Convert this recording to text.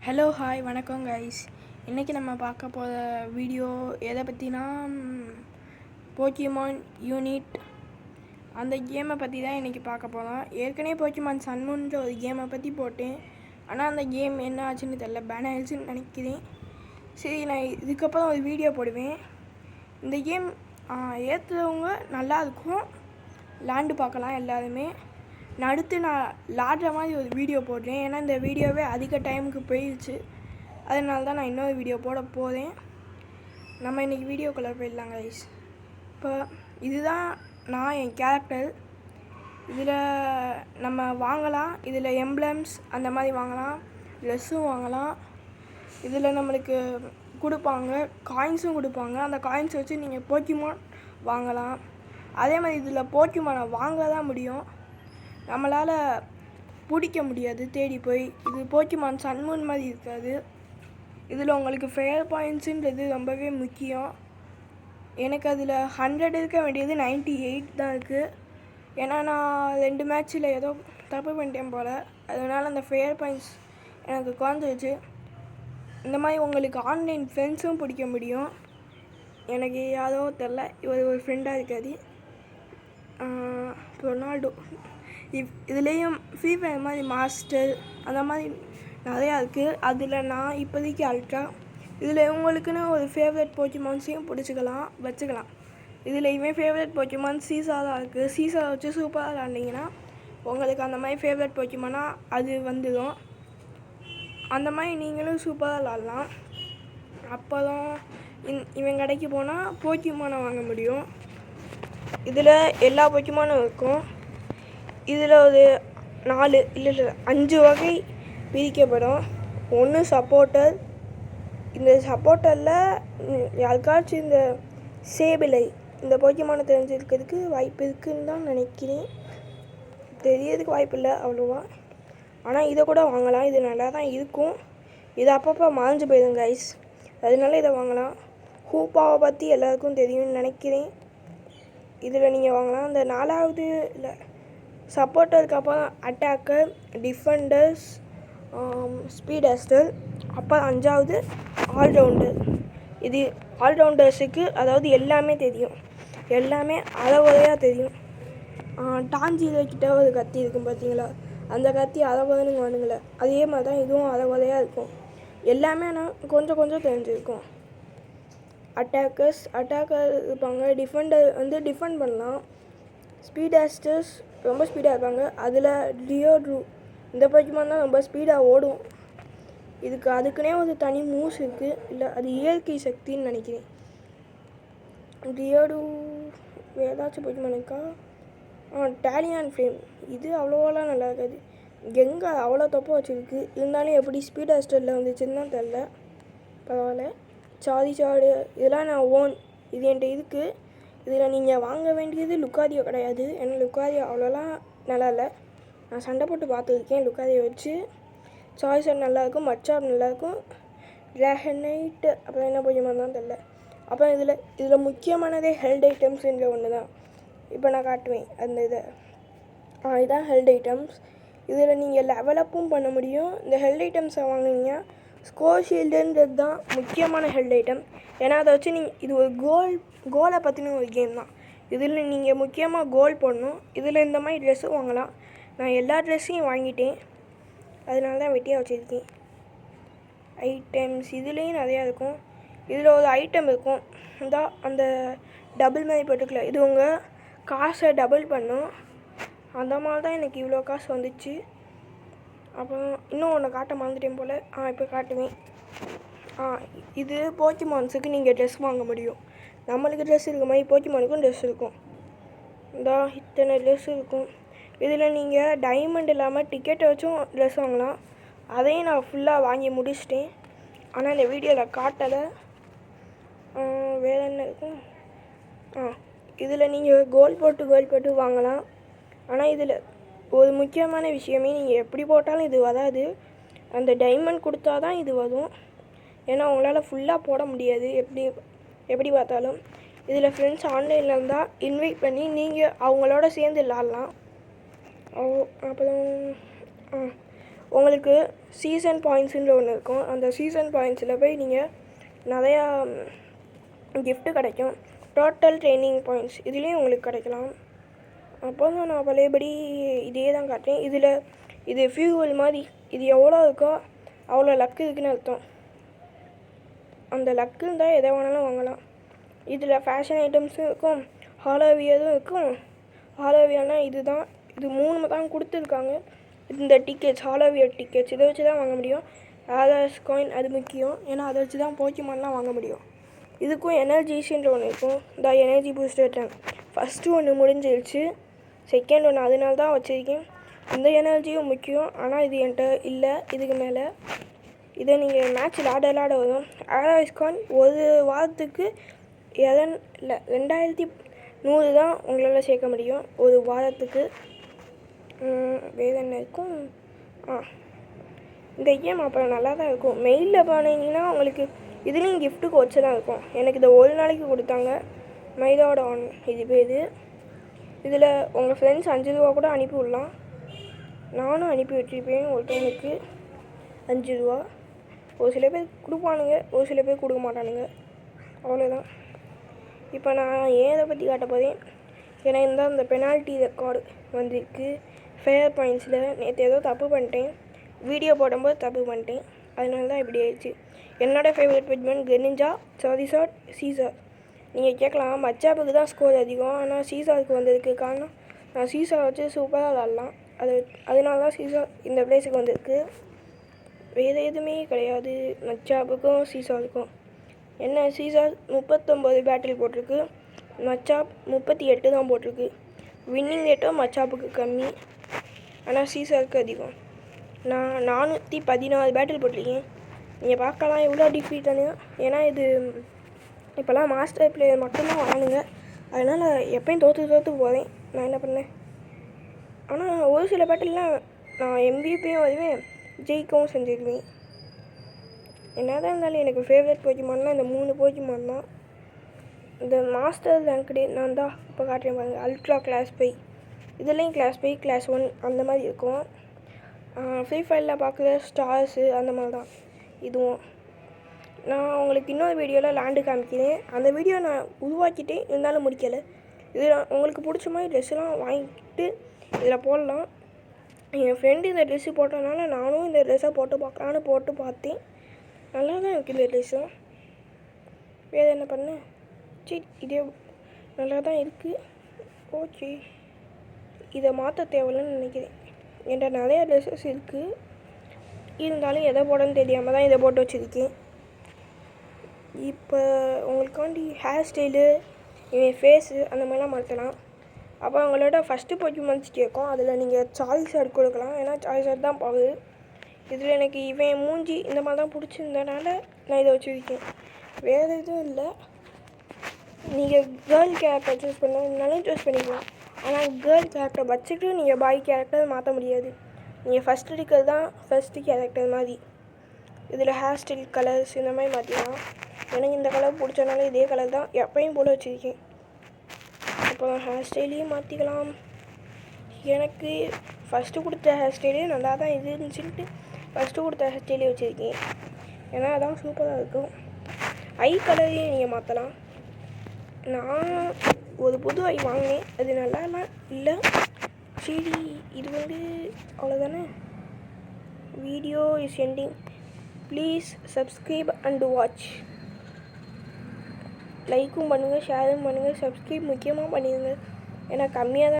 Hello hi வணக்கம் guys. இன்றைக்கி நம்ம பார்க்க போகிற வீடியோ எதை பற்றினா போக்கிமான் யூனிட் அந்த கேமை பற்றி தான் இன்றைக்கி பார்க்க போகிறோம். ஏற்கனவே போக்கிமான் சன்முன்ற ஒரு கேமை பற்றி போட்டேன். ஆனால் அந்த கேம் என்ன ஆச்சுன்னு தெரில, பேன் ஆயிடுச்சுன்னு நினைக்கிறேன். சரி, நான் இதுக்கப்புறம் ஒரு வீடியோ போடுவேன். இந்த கேம் ஏற்றுறவங்க நல்லாயிருக்கும், லேண்டு பார்க்கலாம் எல்லாருமே. நான் அடுத்து லாடுற மாதிரி ஒரு வீடியோ போடுறேன். ஏன்னா இந்த வீடியோவே அதிக டைமுக்கு போயிடுச்சு. அதனால தான் நான் இன்னொரு வீடியோ போட போகிறேன். நம்ம இன்றைக்கி வீடியோக்குள்ளே போயிடலாம் கைஸ். இப்போ இதுதான் நான் என் கேரக்டர். இதில் நம்ம வாங்கலாம், இதில் எம்ப்ளம்ஸ் அந்த மாதிரி வாங்கலாம், ட்ரெஸ்ஸும் வாங்கலாம். இதில் நம்மளுக்கு கொடுப்பாங்க, காயின்ஸும் கொடுப்பாங்க. அந்த காயின்ஸ் வச்சு நீங்கள் போக்கிமான் வாங்கலாம். அதே மாதிரி இதில் போக்கிமானை வாங்க தான் முடியும், நம்மளால் பிடிக்க முடியாது தேடி போய். இது போக்கிமான் சன்மூன் மாதிரி இருக்காது. இதில் உங்களுக்கு ஃபேர் பாயிண்ட்ஸுன்றது ரொம்பவே முக்கியம். எனக்கு அதில் 100 இருக்க வேண்டியது 98 தான் இருக்குது. ஏன்னா நான் 2 மேட்ச்சில் ஏதோ தப்பு பண்ணிட்டேன் போல், அதனால் அந்த ஃபேர் பாயிண்ட்ஸ் எனக்கு குறைஞ்சிருச்சு. இந்த மாதிரி உங்களுக்கு ஆன்லைன் ஃப்ரெண்ட்ஸும் பிடிக்க முடியும். எனக்கு யாரோ தெரில, இவர் ஒரு ஃப்ரெண்டாக இருக்காது, ரொனால்டோ. இதுலேயும் ஃப்ரீ ஃபயர் மாதிரி மாஸ்டர் அந்த மாதிரி நிறையா இருக்குது. அதில் நான் இப்போதைக்கு அல்ட்ரா. இதில் இவங்களுக்குன்னு ஒரு ஃபேவரட் போக்கிமான்ஸையும் வச்சுக்கலாம். இதில் இவன் ஃபேவரட் போக்கிமான் சீசாதான் இருக்குது. சீசா வச்சு சூப்பராக விளாண்டிங்கன்னா உங்களுக்கு அந்த மாதிரி ஃபேவரட் போக்கிமானா அது வந்துடும். அந்த மாதிரி நீங்களும் சூப்பராக விளாட்லாம். அப்போ தான் இவன் கடைக்கு போனால் போக்கிமானை வாங்க முடியும். இதில் எல்லா போக்கிமானும் இருக்கும். இதில் ஒரு 4 இல்லை 5 வகை பிரிக்கப்படும். ஒன்று சப்போர்ட்டர். இந்த சப்போர்ட்டரில் யாருக்காச்சும் இந்த சேபிளை இந்த போக்கிமானை தெரிஞ்சிருக்கிறதுக்கு வாய்ப்பு இருக்குதுன்னு தான் நினைக்கிறேன். தெரியறதுக்கு வாய்ப்பு இல்லை அவ்வளோவா. ஆனால் இதை கூட வாங்கலாம், இது நல்லா தான் இருக்கும். இது அப்பப்போ மறைஞ்சு போயிடும் கைஸ், அதனால இதை வாங்கலாம். ஹூப்பாவை பற்றி எல்லாருக்கும் தெரியும்னு நினைக்கிறேன். இதில் நீங்கள் வாங்கலாம். இந்த 4வது இல்லை சப்போர்ட்டருக்கு அப்புறம் அட்டாக்கர், டிஃபெண்டர்ஸ், ஸ்பீடஸ்டர், அப்புறம் 5வது ஆல்ரவுண்டர். இது ஆல்ரவுண்டர்ஸுக்கு அதாவது எல்லாமே தெரியும், எல்லாமே அறகுறையாக தெரியும். டான்ஜிக்கிட்ட ஒரு கத்தி இருக்கும் பார்த்தீங்களா, அந்த கத்தி அறகுறைன்னு வானுங்களே, அதே மாதிரி தான் இதுவும் அறகுறையாக இருக்கும். எல்லாமே ஆனால் கொஞ்சம் கொஞ்சம் தெரிஞ்சிருக்கும். அட்டாக்கர் இருப்பாங்க. டிஃபெண்டர் டிஃபெண்ட் பண்ணலாம். ஸ்பீடாஸ்டர்ஸ் ரொம்ப ஸ்பீடாக இருப்பாங்க. அதில் லியோட்ரூ இந்த போக்கிமான் தான் ரொம்ப ஸ்பீடாக ஓடும். அதுக்குன்னே ஒரு தனி மூவ்ஸ் இருக்குது. இல்லை அது இயற்கை சக்தின்னு நினைக்கிறேன். லியோட்ரூ ஏதாச்சும் போக்கிமான் இருக்கா? டேலியான் ஃப்ளேம். இது அவ்வளோவெல்லாம் நல்லா இருக்காது. எங்கே அவ்வளோ தப்பாக வச்சுருக்கு, இருந்தாலும் எப்படி ஸ்பீடாஸ்டரில் வந்துச்சுன்னு தான் தெரில. பரவாயில்ல. சார்டு இதெல்லாம் நான் ஓன், இது என்கிட்ட இருக்குது. இதில் நீங்கள் வாங்க வேண்டியது லுக்காரியோ கிடையாது. ஏன்னா லுக்காரியோ அவ்வளோலாம் நல்லா இல்லை. நான் சண்டை போட்டு பார்த்துருக்கேன் லுக்காரியோ வச்சு. சாய்ஸர் நல்லாயிருக்கும், மச்சார் நல்லாயிருக்கும், ட்ராகனைட்டு அப்புறம் என்ன போக்கிமான் தான் தெரில. அப்புறம் இதில் முக்கியமானதே ஹெல்த் ஐட்டம்ஸுன்ற ஒன்று தான். இப்போ நான் காட்டுவேன் அந்த இதுதான் ஹெல்த் ஐட்டம்ஸ். இதில் நீங்கள் லெவலப்பும் பண்ண முடியும். இந்த ஹெல்த் ஐட்டம்ஸை வாங்கினீங்க, ஸ்கோர் ஷீல்டுன்றது தான் முக்கியமான ஹெல்த் ஐட்டம். ஏன்னா அதை வச்சு இது ஒரு கோலை பற்றின ஒரு கேம் தான். இதில் நீங்கள் முக்கியமாக கோல் போடணும். இதில் இந்த மாதிரி ட்ரெஸ்ஸும் வாங்கலாம். நான் எல்லா ட்ரெஸ்ஸையும் வாங்கிட்டேன், அதனால தான் வெட்டியாக வச்சுருக்கேன். ஐட்டம்ஸ் இதுலேயும் நிறையா இருக்கும். இதில் ஒரு ஐட்டம் இருக்கும், அந்த டபுள் மாதிரி போட்டுக்கல, இது உங்கள் காசை டபுள் பண்ணும். அந்த மாதிரி தான் எனக்கு இவ்வளோ காசு வந்துச்சு. அப்புறம் இன்னும் ஒன்று காட்ட மறந்துட்டேன் போல். இப்போ காட்டுவேன். இது போக்கிமான்ஸுக்கு நீங்கள் ட்ரெஸ் வாங்க முடியும். நம்மளுக்கு ட்ரெஸ் இருக்க மாதிரி போக்கிமானுக்கும் ட்ரெஸ் இருக்கும். இத்தனை ட்ரெஸ் இருக்கும். இதில் நீங்கள் டைமண்ட் இல்லாமல் டிக்கெட்டை வச்சும் ட்ரெஸ் வாங்கலாம். அதையும் நான் ஃபுல்லாக வாங்கி முடிச்சிட்டேன், ஆனால் இந்த வீடியோவில் காட்டலை. வேறு என்ன இருக்கும்? இதில் நீங்கள் கோல் போட்டு வாங்கலாம். ஆனால் இதில் ஒரு முக்கியமான விஷயமே, நீங்கள் எப்படி போட்டாலும் இது வராது. அந்த டைமண்ட் கொடுத்தா தான் இது வரும். ஏன்னா உங்களால் ஃபுல்லாக போட முடியாது எப்படி பார்த்தாலும். இதில் ஃப்ரெண்ட்ஸ் ஆன்லைனில் இருந்தால் இன்வைட் பண்ணி நீங்கள் அவங்களோட சேர்ந்து விளாட்லாம். அப்புறம் உங்களுக்கு சீசன் பாயிண்ட்ஸுன்ற ஒன்று இருக்கும். அந்த சீசன் பாயிண்ட்ஸில் போய் நீங்கள் நிறையா கிஃப்ட்டு கிடைக்கும். டோட்டல் ட்ரைனிங் பாயிண்ட்ஸ் இதுலேயும் உங்களுக்கு கிடைக்கலாம். அப்போ தான் நான் பழையபடி இதே தான் காட்டுறேன். இது ஃபியூவல் மாதிரி, இது எவ்வளோ இருக்கோ அவ்வளோ லக்கு இருக்குன்னு அர்த்தம். அந்த லக்கு இருந்தால் எதை வேணாலும் வாங்கலாம். இதில் ஃபேஷன் ஐட்டம்ஸும் இருக்கும், ஹாலோவியரும் இருக்கும். ஹாலோவியானா இது 3 தான் கொடுத்துருக்காங்க. இந்த டிக்கெட்ஸ், ஹாலோவியர் டிக்கெட்ஸ், இதை வச்சு தான் வாங்க முடியும். ஆதார்ஸ் காயின் அது முக்கியம், ஏன்னா அதை வச்சு தான் போக்கிமான்லாம் வாங்க முடியும். இதுக்கும் எனர்ஜிஸ்ன்ற ஒன்று இருக்கும். இந்த எனர்ஜி பூஸ்டர் டேங்க் ஃபஸ்ட்டு ஒன்று முடிஞ்சிருச்சு, செகண்ட் ஒன்று அதனால தான் வச்சுருக்கேன். இந்த எனர்ஜியும் முக்கியம், ஆனால் இது என்கிட்ட இல்லை. இதுக்கு மேலே இதை நீங்கள் மேட்ச் விளாட வரும். ஆதார்ஸ் காயின் ஒரு வாரத்துக்கு 2100 தான் உங்களால் சேர்க்க முடியும் ஒரு வாரத்துக்கு. வேறு என்ன இருக்கும்? இந்த கேம் அப்புறம் நல்லா தான் இருக்கும். மெயிலில் போனீங்கன்னா உங்களுக்கு இதுலேயும் கிஃப்ட்டுக்கு வச்சு தான் இருக்கும். எனக்கு இதை ஒரு நாளைக்கு கொடுத்தாங்க. மைலோட ஆன் இது பேர். இதில் உங்கள் ஃப்ரெண்ட்ஸ் 5 ரூபா கூட அனுப்பி விடலாம். நானும் அனுப்பி வச்சுருப்பேன். ஒருத்தவங்களுக்கு 5 ரூபா. ஒரு சில பேர் கொடுப்பானுங்க, ஒரு சில பேர் கொடுக்க மாட்டானுங்க, அவ்வளோதான். இப்போ நான் ஏன் இதை பற்றி காட்ட போகிறேன், ஏன்னா இந்த பெனால்ட்டி ரெக்கார்டு வந்திருக்கு ஃபேர் பாயிண்ட்ஸில். நேற்று ஏதோ தப்பு பண்ணிட்டேன், வீடியோ போடும்போது தப்பு பண்ணிட்டேன், அதனால தான் இப்படி ஆயிடுச்சு. என்னோடய ஃபேவரட் பெட்மேன் கெனிஞ்சா, சாரிசாட், சீசார். நீங்கள் கேட்கலாம் மச்சாப்புக்கு தான் ஸ்கோர் அதிகம், ஆனால் சீசாருக்கு வந்ததுக்கு காரணம் நான் சீசார் வச்சு சூப்பராக விளாட்லாம், அதனால தான் சீசார் இந்த பிளேஸுக்கு வந்திருக்கு. வேறு எதுவுமே கிடையாது மச்சாப்புக்கும் சீசாருக்கும். என்ன, சீசார் 39 பேட்டில் போட்டிருக்கு, மச்சாப் 38 தான் போட்டிருக்கு. வின்னிங் ரேட்டும் மச்சாப்புக்கு கம்மி, ஆனால் சீசாருக்கு அதிகம். நான் 414 பேட்டில் போட்டிருக்கேன். நீங்கள் பார்க்கலாம் எவ்வளோ டிஃபீட்டானு. ஏன்னா இது இப்போல்லாம் மாஸ்டர் பிளேயர் மட்டும்தான் வரானுங்க, அதனால் எப்போயும் தோற்று போகிறேன். நான் என்ன பண்ணேன், ஆனால் ஒரு சில பேட்டில்லாம் நான் எம்பிபியும் வருவேன், ஜெயிக்கவும் செஞ்சுருவேன். என்ன தான் இருந்தாலும் எனக்கு ஃபேவரட் போக்கிமான்லாம் இந்த 3 போக்கிமான் தான். இந்த மாஸ்டர் ரேங்க்டு நான் தான் இப்போ காட்டுறேன் பாருங்கள். அல்ட்ரா கிளாஸ் 5, இதுலேயும் கிளாஸ் 5, கிளாஸ் 1 அந்த மாதிரி இருக்கும். ஃப்ரீ ஃபயரில் பார்க்குற ஸ்டார்ஸு அந்த மாதிரி தான் இதுவும். நான் உங்களுக்கு இன்னொரு வீடியோவில் லேண்டு காமிக்கிறேன். அந்த வீடியோ நான் உருவாக்கிட்டேன், இருந்தாலும் முடிக்கலை. இது உங்களுக்கு பிடிச்ச மாதிரி ட்ரெஸ்ஸெலாம் வாங்கிட்டு இதில் போடலாம். என் ஃப்ரெண்டு இந்த ட்ரெஸ்ஸு போட்டதுனால நானும் இந்த ட்ரெஸ்ஸை போட்டு பார்க்கலான்னு போட்டு பார்த்தேன். நல்லா தான் இருக்குது இந்த ட்ரெஸ்ஸும். வேறு என்ன பண்ணேன், சரி இதே நல்லா தான் இருக்குது. ஓகே, இதை மாற்ற தேவையில்லைன்னு நினைக்கிறேன். என்கிட்ட நிறையா ட்ரெஸ்ஸஸ் இருக்குது, இருந்தாலும் எதை போடன்னு தெரியாமல் தான் இதை போட்டு வச்சுருக்கேன். இப்போ உங்களுக்காண்டி ஹேர் ஸ்டைலு, என் ஃபேஸு அந்த மாதிரிலாம் மாற்றலாம். அப்போ அவங்களோட ஃபஸ்ட்டு போக்கிமான்ஸ் கேட்கும், அதில் நீங்கள் சாய்ஸார்ட் கொடுக்கலாம், ஏன்னா சாய்ஸார்ட் தான் பவர். இதில் எனக்கு இவன் மூஞ்சி இந்த மாதிரி தான் பிடிச்சிருந்தனால நான் இதை வச்சுருக்கேன், வேறு எதுவும் இல்லை. நீங்கள் கேர்ள் கேரக்டர் சூஸ் பண்ணாலும் சூஸ் பண்ணிக்கலாம், ஆனால் கேர்ள் கேரக்டர் வச்சுட்டு நீங்கள் பாய் கேரக்டர் மாற்ற முடியாது. நீங்கள் ஃபஸ்ட் இருக்கிறது தான் ஃபஸ்ட்டு கேரக்டர் மாதிரி. இதில் ஹேர் ஸ்டைல், கலர்ஸ் இந்த மாதிரி மாற்றிக்கலாம். எனக்கு இந்த கலர் பிடிச்சனால இதே கலர் தான் எப்பயும் போல் வச்சுருக்கேன். அப்புறம் ஹேர் ஸ்டைலையும் மாற்றிக்கலாம். எனக்கு ஃபஸ்ட்டு கொடுத்த ஹேர் ஸ்டைலே நல்லா தான் இருந்துச்சுன்ட்டு ஃபஸ்ட்டு கொடுத்த ஹேர் ஸ்டைலே வச்சுருக்கேன், ஏன்னா அதான் சூப்பராக இருக்கும். ஐ கலரையும் நீங்கள் மாற்றலாம். நான் ஒரு புது ஐ வாங்கினேன், அது நல்லாலாம் இல்லை. சரி, இது அவ்வளோதானே. Video is ending. Please subscribe and watch. லைக்கும் பண்ணுங்கள், ஷேரும் பண்ணுங்கள், சப்ஸ்கிரைப் முக்கியமாக பண்ணிடுங்க, ஏன்னா கம்மியாக தான்